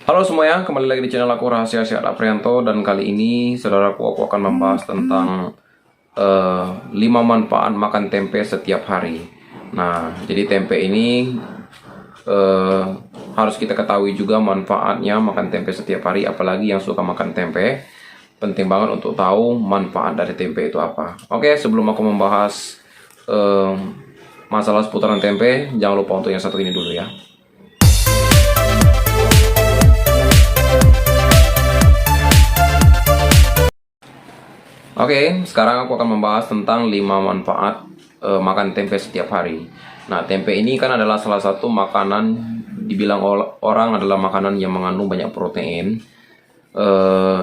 Halo semuanya, kembali lagi di channel aku Rahasia Sehat Aprianto. Dan kali ini saudaraku, aku akan membahas tentang 5 manfaat makan tempe setiap hari. Nah, jadi tempe ini eh, harus kita ketahui juga manfaatnya makan tempe setiap hari. Apalagi yang suka makan tempe, penting banget untuk tahu manfaat dari tempe itu apa. Oke, sebelum aku membahas eh, masalah seputaran tempe, jangan lupa untuk yang satu ini dulu ya. Oke, sekarang aku akan membahas tentang 5 manfaat makan tempe setiap hari. Nah, tempe ini kan adalah salah satu makanan, dibilang orang adalah makanan yang mengandung banyak protein,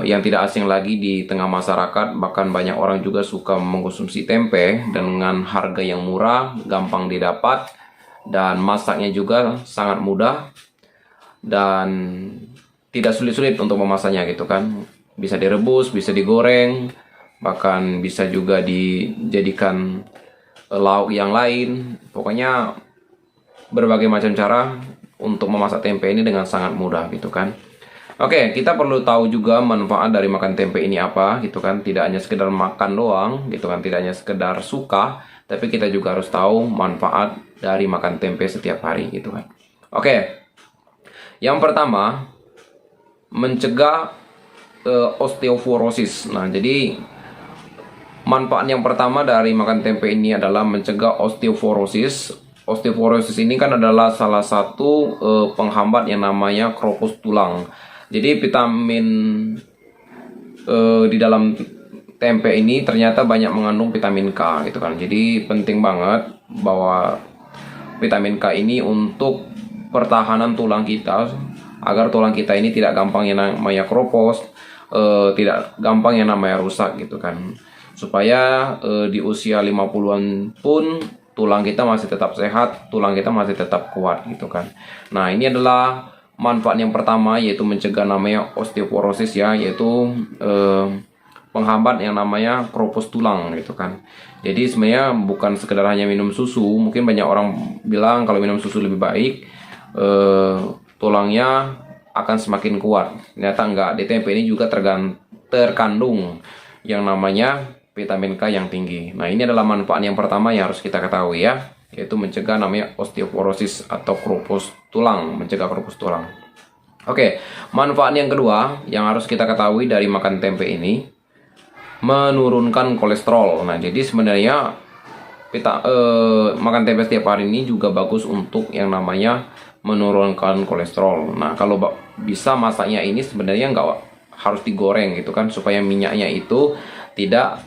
yang tidak asing lagi di tengah masyarakat. Bahkan banyak orang juga suka mengkonsumsi tempe dengan harga yang murah, gampang didapat, dan masaknya juga sangat mudah dan tidak sulit-sulit untuk memasaknya gitu kan. Bisa direbus, bisa digoreng, bahkan bisa juga dijadikan lauk yang lain. Pokoknya berbagai macam cara untuk memasak tempe ini dengan sangat mudah gitu kan. Oke, kita perlu tahu juga manfaat dari makan tempe ini apa gitu kan. Tidak hanya sekedar makan doang gitu kan, tidak hanya sekedar suka, tapi kita juga harus tahu manfaat dari makan tempe setiap hari gitu kan. Oke, yang pertama, mencegah osteoporosis. Nah, jadi manfaat yang pertama dari makan tempe ini adalah mencegah osteoporosis. Osteoporosis ini kan adalah salah satu penghambat yang namanya keropos tulang. Jadi vitamin di dalam tempe ini ternyata banyak mengandung vitamin K gitu kan. Jadi penting banget bahwa vitamin K ini untuk pertahanan tulang kita, agar tulang kita ini tidak gampang yang namanya keropos, tidak gampang yang namanya rusak gitu kan. Supaya di usia 50-an pun tulang kita masih tetap sehat, tulang kita masih tetap kuat gitu kan. Nah, ini adalah manfaat yang pertama, yaitu mencegah namanya osteoporosis ya, yaitu penghambat yang namanya keropos tulang gitu kan. Jadi sebenarnya bukan sekedar hanya minum susu. Mungkin banyak orang bilang kalau minum susu lebih baik, tulangnya akan semakin kuat. Ternyata enggak, di tempe ini juga terkandung yang namanya vitamin K yang tinggi. Nah, ini adalah manfaat yang pertama yang harus kita ketahui ya, yaitu mencegah namanya osteoporosis atau keropos tulang, mencegah keropos tulang. Oke, manfaat yang kedua yang harus kita ketahui dari makan tempe ini, menurunkan kolesterol. Nah, jadi sebenarnya kita makan tempe setiap hari ini juga bagus untuk yang namanya menurunkan kolesterol. Nah, kalau bisa masaknya ini sebenarnya nggak harus digoreng gitu kan, supaya minyaknya itu tidak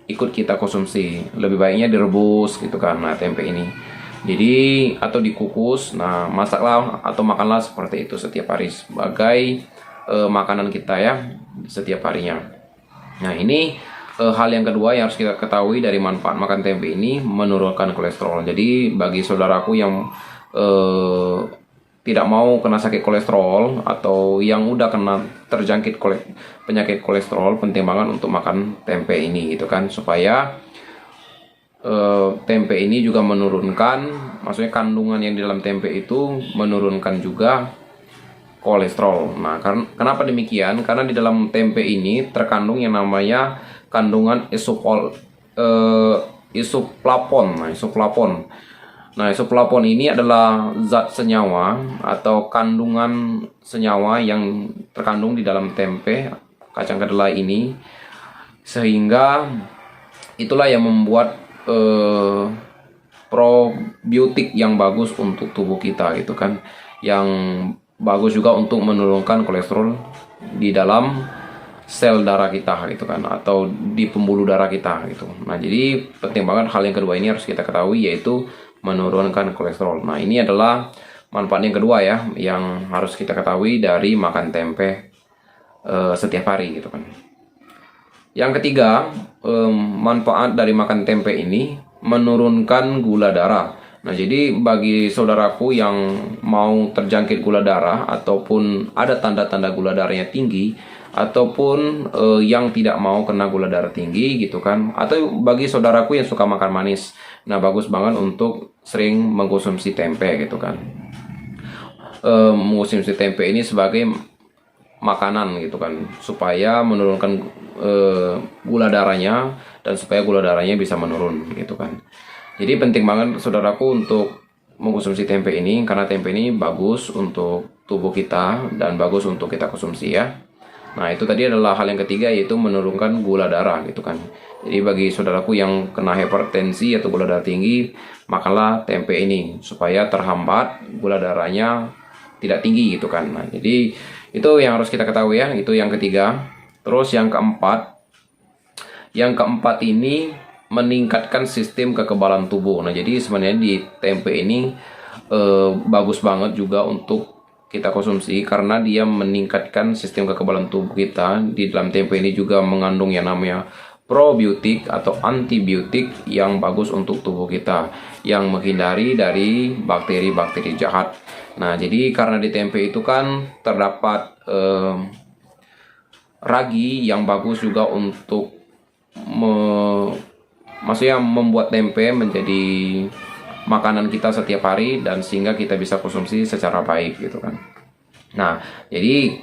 ikut kita konsumsi. Lebih baiknya direbus gitu kan. Nah, tempe ini jadi, atau dikukus. Nah, masaklah atau makanlah seperti itu setiap hari sebagai makanan kita ya setiap harinya. Nah, ini hal yang kedua yang harus kita ketahui dari manfaat makan tempe ini, menurunkan kolesterol. Jadi bagi saudaraku yang tidak mau kena sakit kolesterol atau yang udah kena terjangkit penyakit kolesterol, penting banget untuk makan tempe ini gitu kan, supaya tempe ini juga menurunkan, maksudnya kandungan yang di dalam tempe itu menurunkan juga kolesterol. Nah, kenapa demikian? Karena di dalam tempe ini terkandung yang namanya kandungan isoflavon. Nah, isoflavon ini adalah zat senyawa atau kandungan senyawa yang terkandung di dalam tempe kacang kedelai ini, sehingga itulah yang membuat probiotik yang bagus untuk tubuh kita gitu kan, yang bagus juga untuk menurunkan kolesterol di dalam sel darah kita gitu kan, atau di pembuluh darah kita gitu. Nah, jadi penting banget hal yang kedua ini harus kita ketahui, yaitu menurunkan kolesterol. Nah, ini adalah manfaat yang kedua ya yang harus kita ketahui dari makan tempe setiap hari gitu kan. Yang ketiga, manfaat dari makan tempe ini menurunkan gula darah. Nah, jadi bagi saudaraku yang mau terjangkit gula darah ataupun ada tanda-tanda gula darahnya tinggi, ataupun yang tidak mau kena gula darah tinggi gitu kan, atau bagi saudaraku yang suka makan manis, nah bagus banget untuk sering mengkonsumsi tempe gitu kan. mengkonsumsi tempe ini sebagai makanan gitu kan, supaya menurunkan gula darahnya dan supaya gula darahnya bisa menurun gitu kan. Jadi penting banget saudaraku untuk mengkonsumsi tempe ini, karena tempe ini bagus untuk tubuh kita dan bagus untuk kita konsumsi ya. Nah itu tadi adalah hal yang ketiga, yaitu menurunkan gula darah gitu kan. Jadi bagi saudaraku yang kena hipertensi atau gula darah tinggi, makanlah tempe ini supaya terhambat gula darahnya tidak tinggi gitu kan. Nah jadi itu yang harus kita ketahui ya, itu yang ketiga. Terus yang keempat ini meningkatkan sistem kekebalan tubuh. Nah jadi sebenarnya di tempe ini bagus banget juga untuk kita konsumsi karena dia meningkatkan sistem kekebalan tubuh kita. Di dalam tempe ini juga mengandung yang namanya probiotik atau antibiotik yang bagus untuk tubuh kita, yang menghindari dari bakteri-bakteri jahat. Nah jadi karena di tempe itu kan terdapat ragi yang bagus juga untuk maksudnya membuat tempe menjadi makanan kita setiap hari, dan sehingga kita bisa konsumsi secara baik gitu kan. Nah jadi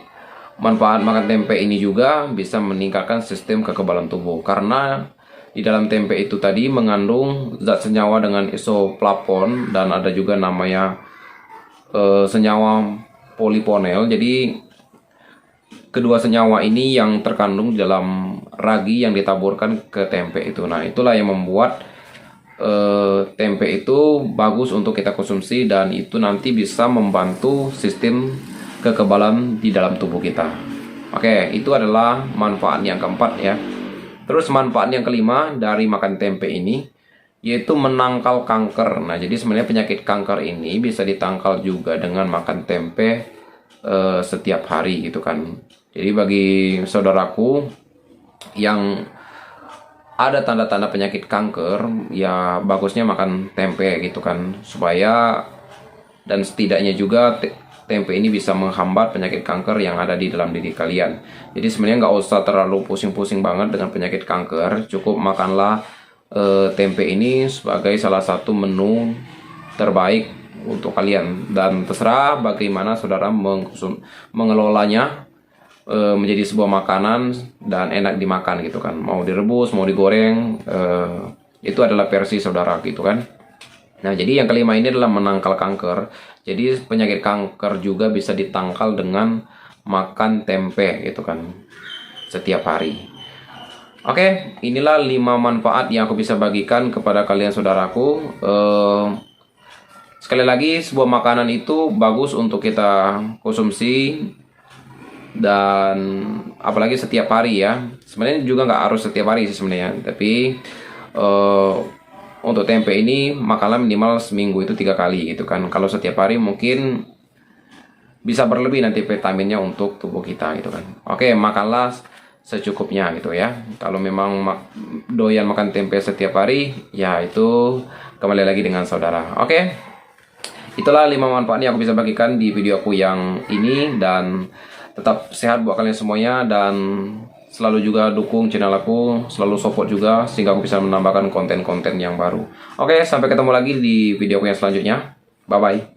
manfaat makan tempe ini juga bisa meningkatkan sistem kekebalan tubuh, karena di dalam tempe itu tadi mengandung zat senyawa dengan isoflavon dan ada juga namanya senyawa polifonol. Jadi kedua senyawa ini yang terkandung di dalam ragi yang ditaburkan ke tempe itu. Nah itulah yang membuat tempe itu bagus untuk kita konsumsi, dan itu nanti bisa membantu sistem kekebalan di dalam tubuh kita. Oke, itu adalah manfaat yang keempat ya. Terus manfaat yang kelima dari makan tempe ini, yaitu menangkal kanker. Nah jadi sebenarnya penyakit kanker ini bisa ditangkal juga dengan makan tempe setiap hari gitu kan. Jadi bagi saudaraku yang ada tanda-tanda penyakit kanker, ya bagusnya makan tempe gitu kan, supaya dan setidaknya juga tempe ini bisa menghambat penyakit kanker yang ada di dalam diri kalian. Jadi sebenarnya nggak usah terlalu pusing-pusing banget dengan penyakit kanker, cukup makanlah tempe ini sebagai salah satu menu terbaik untuk kalian, dan terserah bagaimana saudara mengelolanya menjadi sebuah makanan dan enak dimakan gitu kan. Mau direbus, mau digoreng, itu adalah versi saudara gitu kan. Nah jadi yang kelima ini adalah menangkal kanker. Jadi penyakit kanker juga bisa ditangkal dengan makan tempe gitu kan setiap hari. Oke, inilah 5 manfaat yang aku bisa bagikan kepada kalian saudaraku. Sekali lagi, sebuah makanan itu bagus untuk kita konsumsi, dan apalagi setiap hari ya. Sebenarnya juga nggak harus setiap hari sih sebenarnya, tapi untuk tempe ini makanlah minimal seminggu itu 3 kali gitu kan. Kalau setiap hari mungkin bisa berlebih nanti vitaminnya untuk tubuh kita gitu kan. Oke, makanlah secukupnya gitu ya. Kalau memang doyan makan tempe setiap hari, ya itu kembali lagi dengan saudara. Oke, itulah 5 manfaat yang aku bisa bagikan di video aku yang ini, dan tetap sehat buat kalian semuanya, dan selalu juga dukung channel aku, selalu support juga sehingga aku bisa menambahkan konten-konten yang baru. Oke, sampai ketemu lagi di video aku yang selanjutnya. Bye bye.